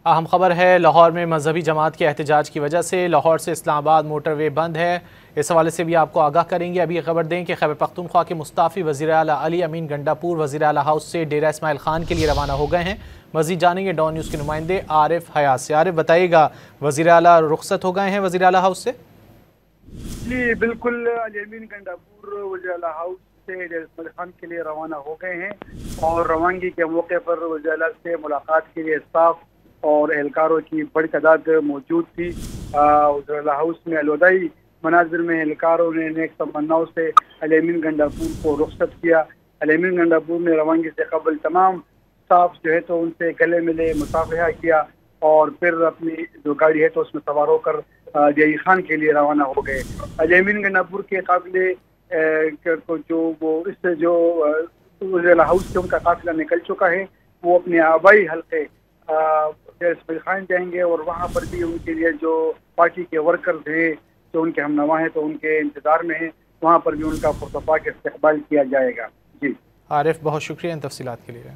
اہم خبر ہے، لاہور میں مذہبی جماعت کے احتجاج کی وجہ سے لاہور سے اسلام آباد موٹر وے بند ہے۔ اس حوالے سے بھی آپ کو آگاہ کریں گے۔ ابھی یہ خبر دیں کہ خیبر پختونخوا کے مستعفی وزیر اعلیٰ علی امین گنڈاپور وزیر اعلیٰ ہاؤس سے ڈیرہ اسماعیل خان کے لیے روانہ ہو گئے ہیں۔ مزید جانیں گے ڈان نیوز کے نمائندے عارف حیات سے۔ عارف بتائیے گا، وزیر اعلیٰ رخصت ہو گئے ہیں وزیر اعلیٰ ہاؤس سے؟ جی بالکل، علی امین گنڈاپور وزیر اعلیٰ ہاؤس سے ڈیرہ اسماعیل خان کے لیے روانہ ہو گئے ہیں، اور روانگی کے موقع پر وزیر اعلیٰ سے ملاقات کے لیے اسٹاف اور اہلکاروں کی بڑی تعداد موجود تھی۔ وزیر اعلیٰ ہاؤس میں الوداعی مناظر میں اہلکاروں نے نیک تمناؤں سے علی امین گنڈاپور کو رخصت کیا۔ علی امین گنڈاپور نے روانگی سے قبل تمام اسٹاف جو ہے تو ان سے گلے ملے، مصافحہ کیا، اور پھر اپنی جو گاڑی ہے تو اس میں سوار ہو کر ڈیری خان کے لیے روانہ ہو گئے۔ علی امین گنڈاپور کے قافلے جو وزیر اعلیٰ ہاؤس سے ان کا قافلہ نکل چکا ہے، وہ اپنے آبائی حلقے ڈیرہ اسماعیل خان جائیں گے، اور وہاں پر بھی ان کے لیے جو پارٹی کے ورکرز ہیں، جو ان کے ہم نوا ہیں تو ان کے انتظار میں ہیں، وہاں پر بھی ان کا پرتپاک استقبال کیا جائے گا۔ جی عارف، بہت شکریہ ان تفصیلات کے لیے۔